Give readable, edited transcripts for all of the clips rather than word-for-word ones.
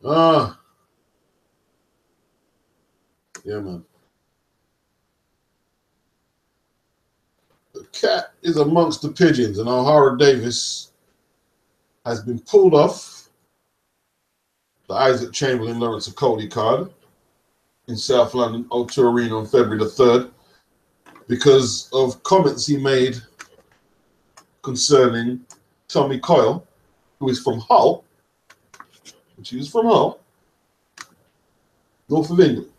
Ah, yeah, man. The cat is amongst the pigeons, and Ohara Davies has been pulled off the Isaac Chamberlain Lawrence Okolie card in South London, O2 Arena on February the 3rd because of comments he made concerning Tommy Coyle, who is from Hull, which is from Hull, north of England.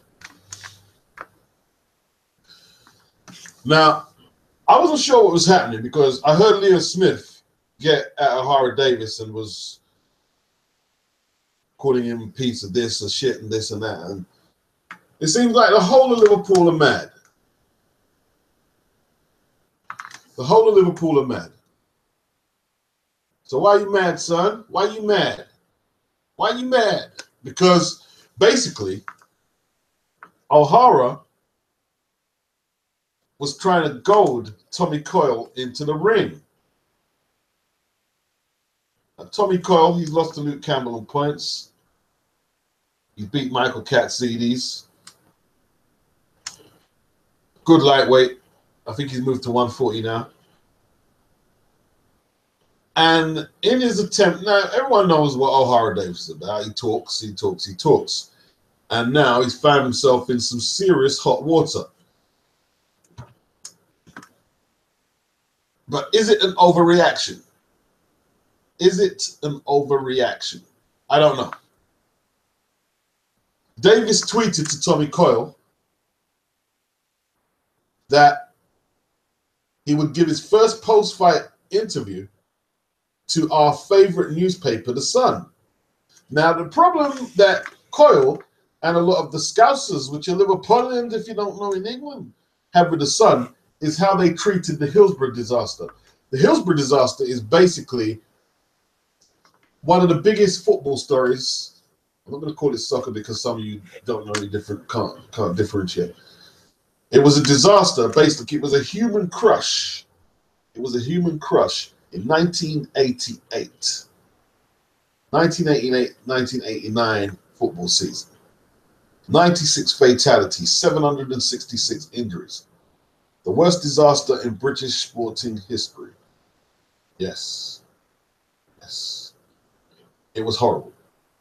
Now, I wasn't sure what was happening because I heard Leo Smith get at Ohara Davies and was calling him a piece of this and shit and this and that. And it seems like the whole of Liverpool are mad. The whole of Liverpool are mad. So why are you mad, son? Why are you mad? Why are you mad? Because basically, Ohara was trying to goad Tommy Coyle into the ring. Now, Tommy Coyle, he's lost to Luke Campbell on points. He beat Michael Katsidis. Good lightweight. I think he's moved to 140 now. And in his attempt, now everyone knows what Ohara Davies is about. He talks, he talks, he talks. And now he's found himself in some serious hot water. But is it an overreaction? Is it an overreaction? I don't know. Davies tweeted to Tommy Coyle that he would give his first post-fight interview to our favorite newspaper, The Sun. Now, the problem that Coyle and a lot of the Scousers, which are Liverpoolians, if you don't know, in England, have with The Sun, is how they treated the Hillsborough disaster. The Hillsborough disaster is basically one of the biggest football stories. I'm not going to call it soccer because some of you don't know any different, can't differentiate. It was a disaster. Basically, it was a human crush. It was a human crush in 1988. 1988-1989 football season. 96 fatalities, 766 injuries. The worst disaster in British sporting history. Yes. Yes. It was horrible.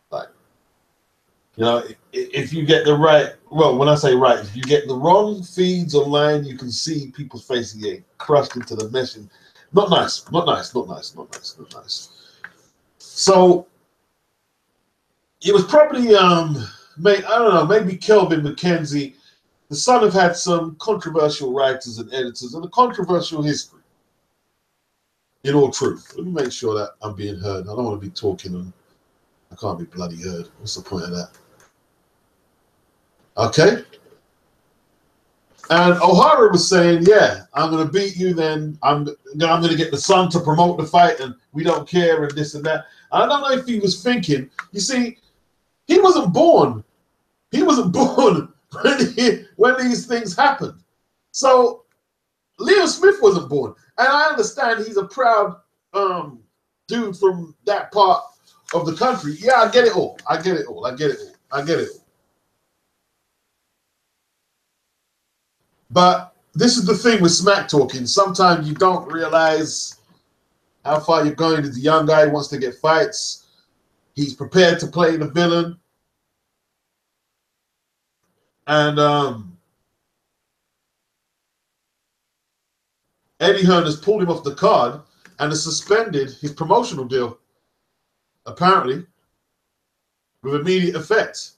Like, you know, if you get the right, well, when I say right, if you get the wrong feeds online, you can see people's faces getting crushed into the mesh. And not nice, not nice, not nice, not nice, not nice. So it was probably, I don't know, maybe Kelvin McKenzie. The Sun have had some controversial writers and editors and a controversial history. In all truth, let me make sure that I'm being heard. I don't want to be talking and I can't be bloody heard. What's the point of that? Okay. And Ohara was saying, yeah, I'm going to beat you then. I'm going to get the Sun to promote the fight and we don't care and this and that. I don't know if he was thinking, you see, he wasn't born. He wasn't born when these things happened. So Leo Smith wasn't born. And I understand he's a proud dude from that part of the country. Yeah, I get it all. I get it all. I get it all. I get it all. But this is the thing with smack talking. Sometimes you don't realize how far you're going. As a young guy who wants to get fights. He's prepared to play the villain. And Eddie Hearn has pulled him off the card and has suspended his promotional deal, apparently, with immediate effect.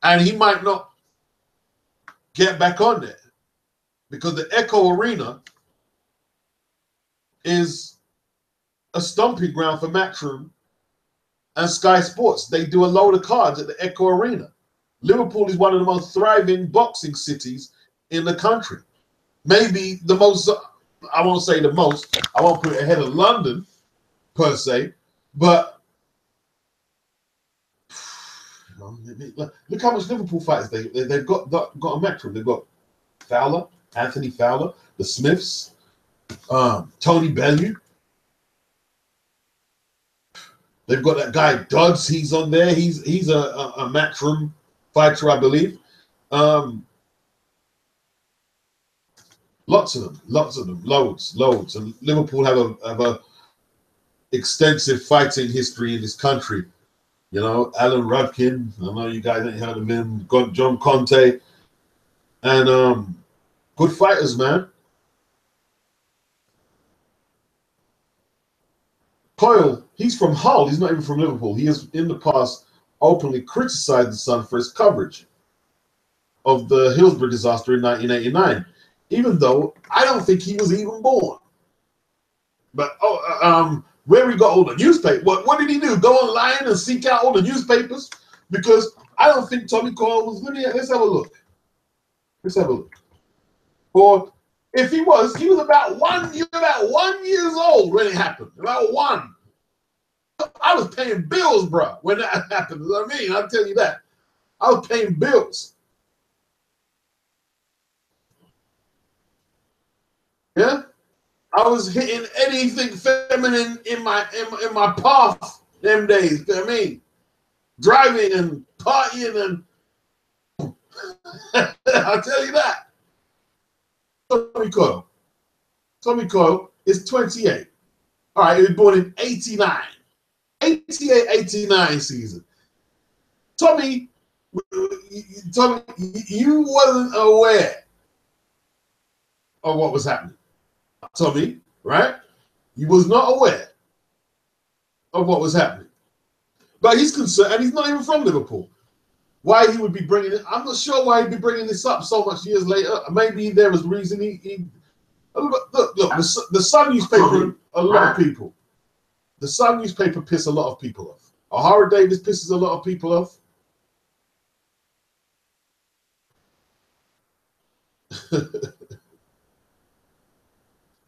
And he might not get back on there because the Echo Arena is a stomping ground for Matchroom and Sky Sports. They do a load of cards at the Echo Arena. Liverpool is one of the most thriving boxing cities in the country. Maybe the most, I won't say the most, I won't put it ahead of London per se, but look how much Liverpool fighters they've got a Matchroom. They've got Fowler, Anthony Fowler, the Smiths, Tony Bellew. They've got that guy Dodds. He's on there. He's a matchroom fighter, I believe. Lots of them, loads. And Liverpool have a extensive fighting history in this country. You know, Alan Rudkin. I know you guys ain't heard of him. John Conte, and good fighters, man. Coyle, he's from Hull. He's not even from Liverpool. He has, in the past, openly criticised the Sun for its coverage of the Hillsborough disaster in 1989, even though I don't think he was even born. But where he got all the newspapers? What did he do? Go online and seek out all the newspapers? Because I don't think Tommy Coyle was. Let's have a look. Let's have a look. Or if he was about 1 years old when it happened. About 1. I was paying bills, bro, when that happened. I mean, I'll tell you that. I was paying bills. Yeah, I was hitting anything feminine in my path them days. You know what I mean, driving and partying and I'll tell you that. Tommy Coyle is 28. All right, he was born in 89. 88, 89 season. Tommy, you wasn't aware of what was happening. Tommy, right? He was not aware of what was happening. But he's concerned, and he's not even from Liverpool. Why he would be bringing it, I'm not sure why he'd be bringing this up so much years later. Maybe there was reason he look, the Sun newspaper, a lot of people. The Sun newspaper piss a lot of people off. Ohara Davies pisses a lot of people off.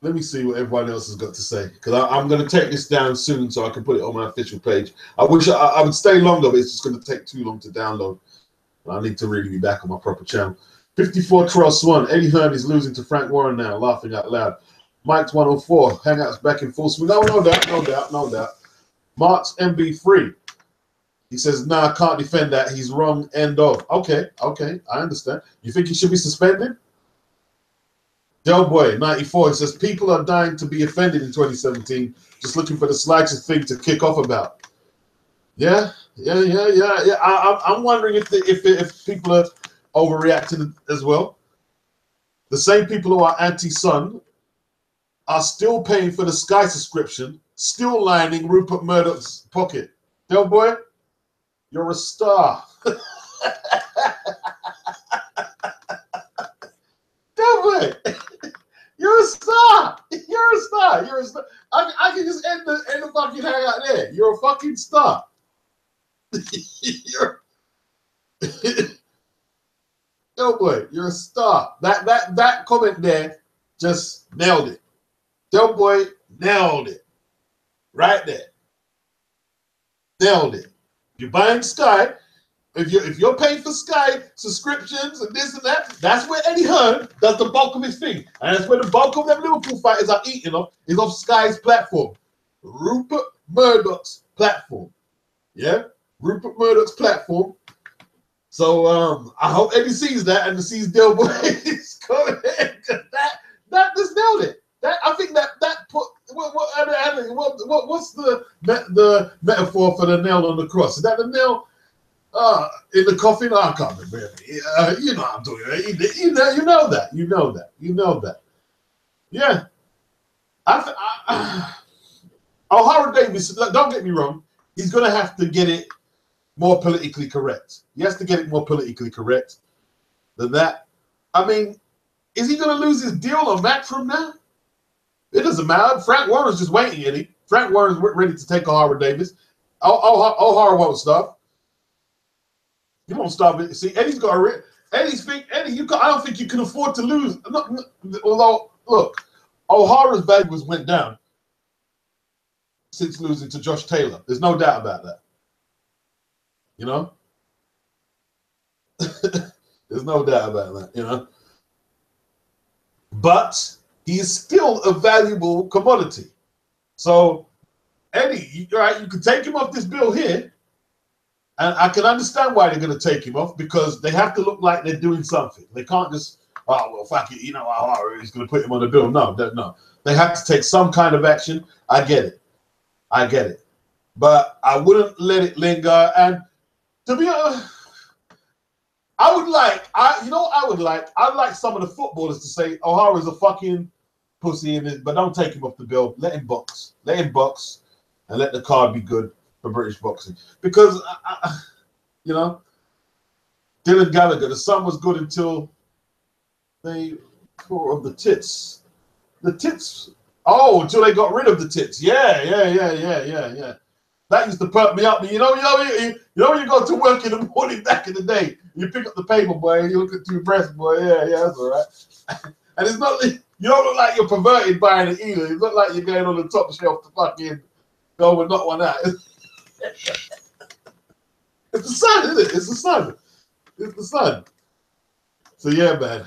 Let me see what everyone else has got to say, because I'm going to take this down soon so I can put it on my official page. I wish I would stay longer, but it's just going to take too long to download. I need to really be back on my proper channel. 54 Troll Swan. Eddie Hearn is losing to Frank Warren now, laughing out loud. Mike's 104. Hangouts back in full swing. No doubt. Mark's MB3. He says, nah, I can't defend that. He's wrong, end of. Okay, I understand. You think he should be suspended? Del Boy, 94, he says, people are dying to be offended in 2017, just looking for the slightest thing to kick off about. Yeah. I'm wondering if people are overreacting as well. The same people who are anti-Sun are still paying for the Sky subscription, still lining Rupert Murdoch's pocket. Del Boy, you're a star. Del Boy. You're a star. I can just end the fucking hangout there. You're a fucking star. Oh boy, you're a star. That comment there just nailed it. Del Boy nailed it. Right there. Nailed it. You're buying Sky. If you're paying for Sky subscriptions and this and that, that's where Eddie Hearn does the bulk of his thing. And that's where the bulk of them Liverpool fighters are eating off, is off Sky's platform. Rupert Murdoch's platform. Yeah? Rupert Murdoch's platform. So I hope Eddie sees that and sees Del Boy is coming in. That just nailed it. I think that put what's the metaphor for the nail on the cross? Is that the nail in the coffin? I can't remember. You know I'm doing it. You know that. Yeah. Ohara Davies, don't get me wrong, he's going to have to get it more politically correct. He has to get it more politically correct than that. I mean, is he going to lose his deal on Matchroom now? It doesn't matter. Frank Warren's just waiting, Eddie. Frank Warren's ready to take Ohara Davies. Ohara won't stop. He won't stop it. See, Eddie's got a Eddie's think Eddie. I don't think you can afford to lose. Although, look, O'Hara's value went down since losing to Josh Taylor. There's no doubt about that. You know, there's no doubt about that. You know, but he is still a valuable commodity. So Eddie, right? You can take him off this bill here, and I can understand why they're going to take him off, because they have to look like they're doing something. They can't just, oh well, fuck it, you know, he's going to put him on the bill. No, no. They have to take some kind of action. I get it. But I wouldn't let it linger. And to be honest, I'd like some of the footballers to say Ohara's a fucking pussy in it, but don't take him off the bill. Let him box, and let the card be good for British boxing. Because you know, Dylan Gallagher, the son was good until they tore of the tits. The tits. Oh, until they got rid of the tits. Yeah. That used to perk me up. You know when you go to work in the morning back in the day, you pick up the paper, boy, and you look at your breasts, boy. Yeah, that's all right. And it's not, you don't look like you're perverted buying it either. You look like you're going on the top shelf to fucking go and knock one out. It's the sun, isn't it? It's the sun. So yeah, man.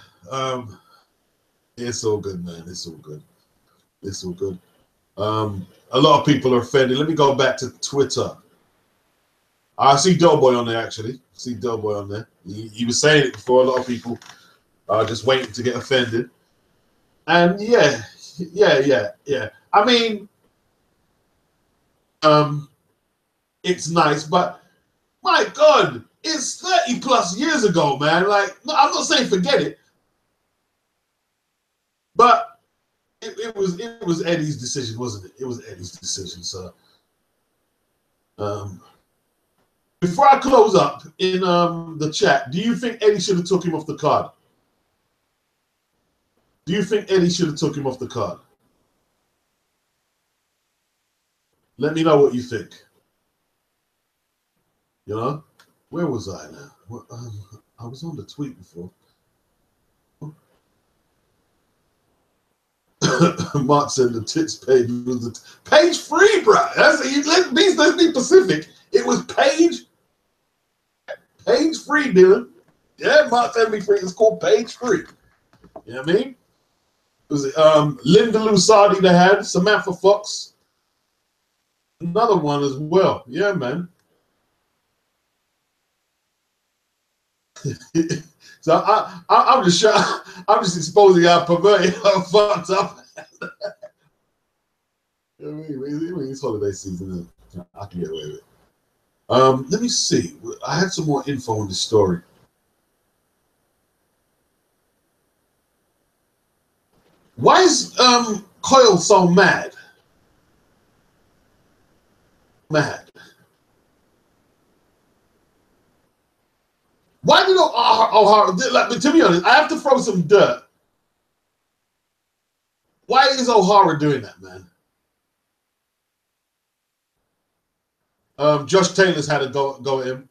It's all good, man. It's all good. A lot of people are offended. Let me go back to Twitter. I see Doughboy on there, actually. He was saying it before. A lot of people are just waiting to get offended. And yeah. I mean, it's nice, but my God, it's 30 plus years ago, man. Like, no, I'm not saying forget it, but it was Eddie's decision, wasn't it? It was Eddie's decision. So, before I close up in the chat, do you think Eddie should have took him off the card? Let me know what you think. You know, where was I now? I was on the tweet before. Mark said the tits page was the page 3, bro. Let's be specific. It was page 3, Dylan. Yeah, Mark said me 3. It's called page 3. You know what I mean? It was Linda Lusardi they had, Samantha Fox, another one as well. Yeah, man. So I'm just exposing how perverted, how fucked up. You know what I mean? It's holiday season. I can get away with it. Let me see. I had some more info on this story. Why is Coyle so mad? Why did Ohara, like, to be honest, I have to throw some dirt. Why is Ohara doing that, man? Josh Taylor's had a go at him.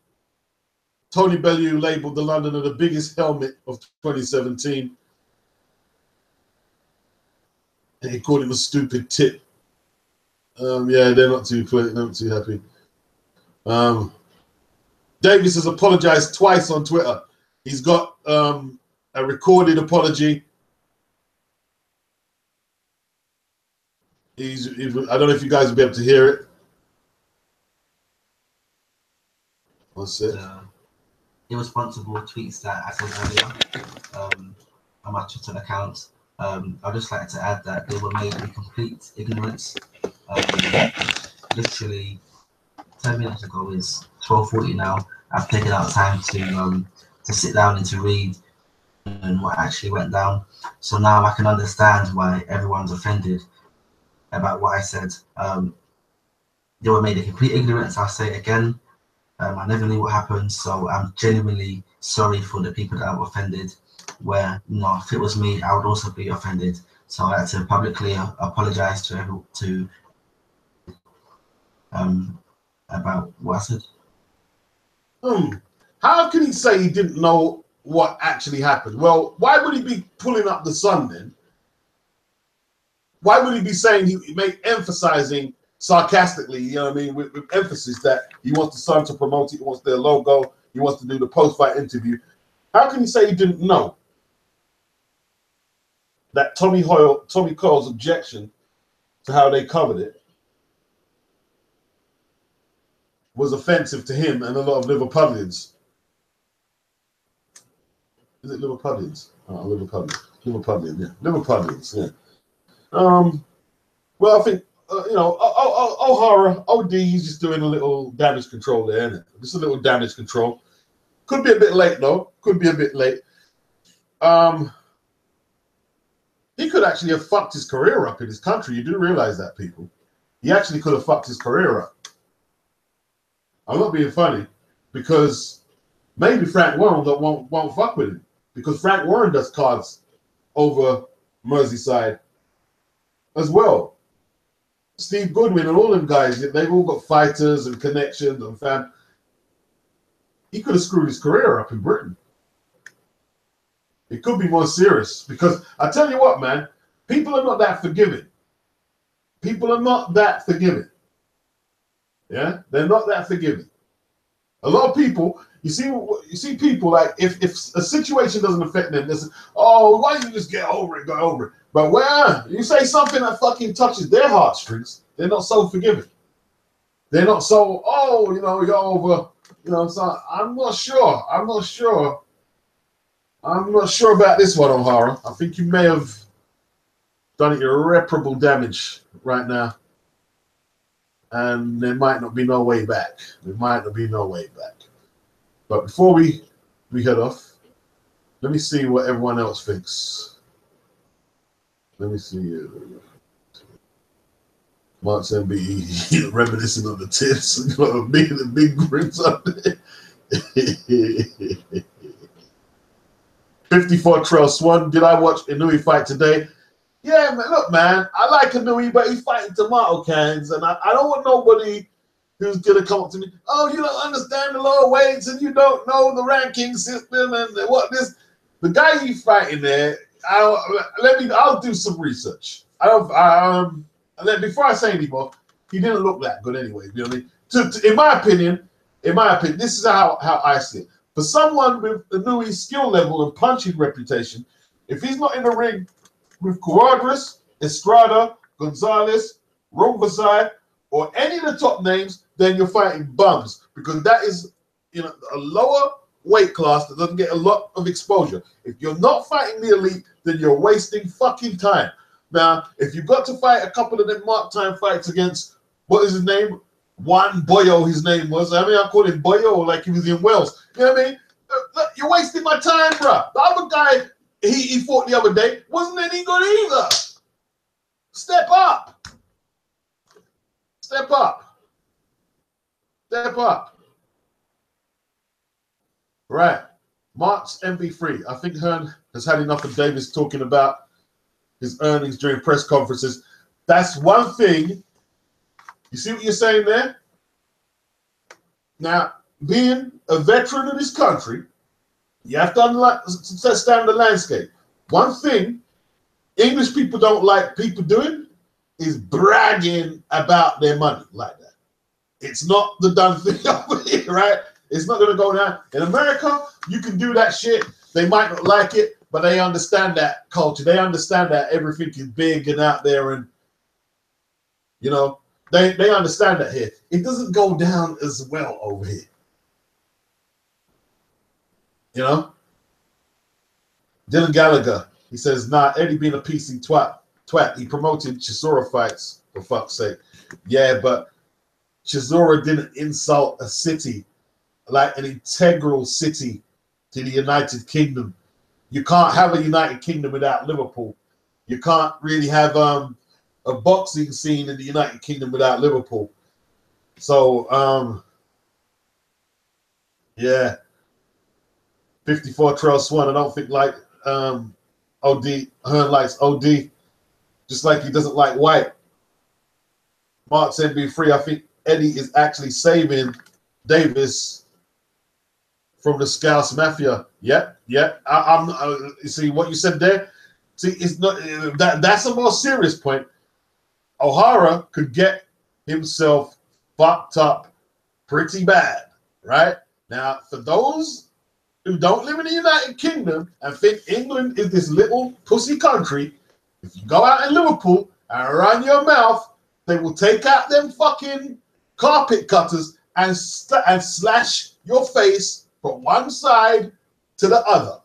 Tony Bellew labeled the Londoner the biggest helmet of 2017. And he called him a stupid tit. Yeah, they're not too happy. Davies has apologized twice on Twitter. He's got a recorded apology. I don't know if you guys will be able to hear it. What's it? Irresponsible tweets that I said earlier on my Twitter account. I'd just like to add that they were made in complete ignorance. Literally 10 minutes ago is 12:40 now. I've taken out time to sit down and to read and what actually went down. So now I can understand why everyone's offended about what I said. They were made in complete ignorance. I'll say it again. I never knew what happened, so I'm genuinely sorry for the people that were offended. Where, you know, if it was me, I would also be offended. So I had to publicly apologize to everyone about what I said. How can he say he didn't know what actually happened? Well, why would he be pulling up the Sun then? Why would he be saying emphasizing sarcastically, you know what I mean, with emphasis that he wants the Sun to promote it, he wants their logo, he wants to do the post-fight interview? How can he say he didn't know that Tommy Coyle's objection to how they covered it was offensive to him and a lot of Liverpudlians. Is it Liverpudlians? Oh, Liverpudlian, yeah. Liverpudlians, yeah. Well, I think, O'Hara, OD, he's just doing a little damage control there, isn't it? Just a little damage control. Could be a bit late, though. Could be a bit late. He could actually have fucked his career up in his country. You do realize that, people. He actually could have fucked his career up. I'm not being funny, because maybe Frank Warren won't fuck with him, because Frank Warren does cards over Merseyside as well. Steve Goodwin and all them guys, they've all got fighters and connections and fam. He could have screwed his career up in Britain. It could be more serious, because I tell you what, man, people are not that forgiving. People are not that forgiving. Yeah, they're not that forgiving. A lot of people, you see people like if a situation doesn't affect them, they say, "Oh, why don't you just get over it, go over it?" But when you say something that fucking touches their heartstrings, they're not so forgiving. They're not so, you're over, So I'm not sure. I'm not sure about this one, O'Hara. I think you may have done irreparable damage right now. And there might not be no way back. But before we head off, let me see what everyone else thinks. Let me see. Mark's MBE reminiscing of the tits. The big grins up there. 54 Trail Swan. Did I watch Inui fight today? Yeah, man, look, man, I like Inui, but he's fighting tomato cans, and I don't want nobody who's going to come up to me, "Oh, you don't understand the lower weights, and you don't know the ranking system, and what this." The guy he's fighting there, I'll do some research. Before I say anymore, he didn't look that good anyway. You know what I mean? In my opinion, this is how I see it. For someone with Inui's skill level and punching reputation, if he's not in the ring with Cuadras, Estrada, Gonzalez, Rombasai, or any of the top names, then you're fighting bums, because that is a lower weight class that doesn't get a lot of exposure. If you're not fighting the elite, then you're wasting fucking time. Now, if you've got to fight a couple of them mark time fights against, what is his name? Juan Boyo, his name was. I call him Boyo like he was in Wales. You know what I mean? Look, you're wasting my time, bruh. The other guy he fought the other day wasn't any good either. Step up. Step up. Step up. Right. Mark's MV3. I think Hearn has had enough of Davis talking about his earnings during press conferences. That's one thing. You see what you're saying there? Now, being a veteran of this country, you have to understand the landscape. One thing English people don't like people doing is bragging about their money like that. It's not the done thing over here, right? It's not going to go down. In America, you can do that shit. They might not like it, but they understand that culture. They understand that everything is big and out there, and they understand that here. It doesn't go down as well over here. Dylan Gallagher, he says, "Nah, Eddie being a PC twat. He promoted Chisora fights, for fuck's sake." Yeah, but Chisora didn't insult a city, like an integral city to the United Kingdom. You can't have a United Kingdom without Liverpool. You can't really have a boxing scene in the United Kingdom without Liverpool. So, yeah. 54 Trail Swan, I don't think like OD. Hearn likes OD, just like he doesn't like White. Mark's MB3, I think Eddie is actually saving Davis from the Scouse Mafia. Yeah. You see what you said there? See, it's not that's a more serious point. O'Hara could get himself fucked up pretty bad, right? Now, for those who don't live in the United Kingdom and think England is this little pussy country, if you go out in Liverpool and run your mouth, they will take out them fucking carpet cutters and slash your face from one side to the other.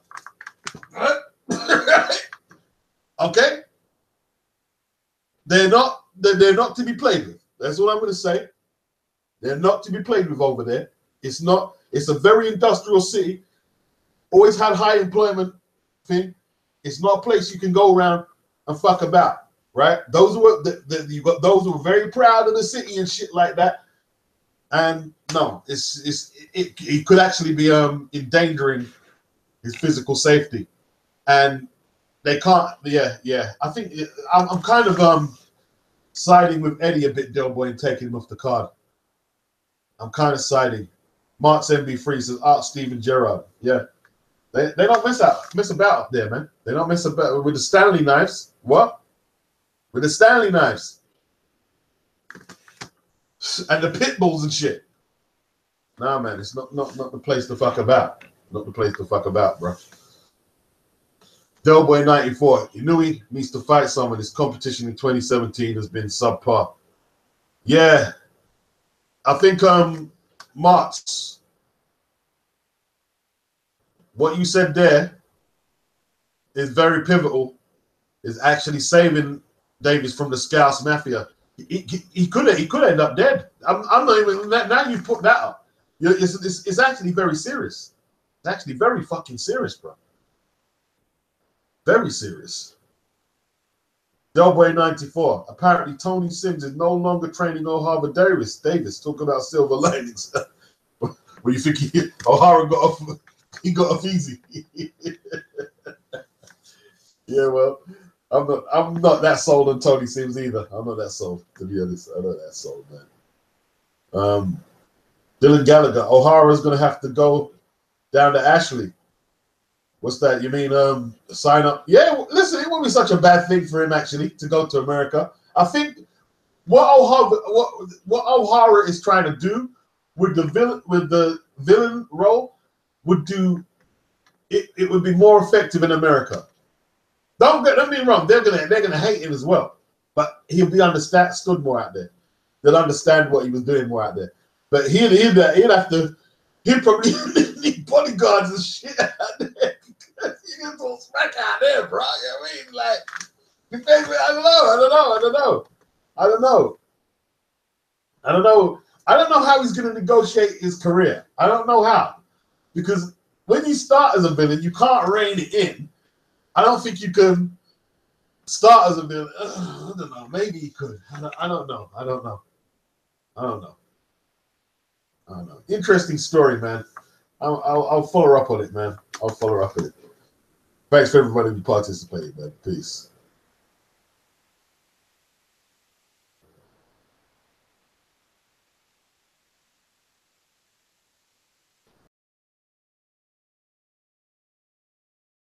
Okay? They're not to be played with. That's what I'm going to say. They're not to be played with over there. It's not. It's a very industrial city. Always had high employment thing. It's not a place you can go around and fuck about, right? Those were you got those who were very proud of the city and shit like that. And no, it could actually be endangering his physical safety, and they can't. Yeah. I think I'm kind of siding with Eddie a bit, Del Boy, and taking him off the card. I'm kind of siding. Mark's MB3 says, Art Steven Gerrard. Yeah. They don't mess about up there, man. They don't mess about with the Stanley knives. What? With the Stanley knives. And the pit bulls and shit. Nah, man, it's not the place to fuck about. Not the place to fuck about, bro. Delboy 94. You knew he needs to fight someone. His competition in 2017 has been subpar. Yeah. I think Marks, what you said there is very pivotal. Is actually saving Davies from the Scouse Mafia. He could end up dead. I'm not even now. You put that up. It's actually very serious. It's actually very fucking serious, bro. Very serious. Delboy 94. Apparently, Tony Sims is no longer training Ohara Davies. Talk about silver linings. Well, you think Ohara got off? He got off easy. Yeah, well, I'm not that sold on Tony Sims either. I'm not that sold, to be honest. I'm not that sold, man. Dylan Gallagher. O'Hara's gonna have to go down to Ashley. What's that? You mean sign up? Yeah, listen, it won't be such a bad thing for him actually to go to America. I think what O'Hara is trying to do with the villain role would do it would be more effective in America. Don't get me wrong, they're gonna hate him as well, but he'll be understood more out there. They'll understand what he was doing more out there. But he'd probably need bodyguards and shit out there. You get some smack out there, bro. You know what I mean? Like, I don't know how he's gonna negotiate his career. I don't know how. Because when you start as a villain, you can't rein it in. I don't think you can start as a villain. I don't know. Maybe you could. I don't know. Interesting story, man. I'll follow up on it, man. I'll follow up on it. Thanks for everybody who participated, man. Peace.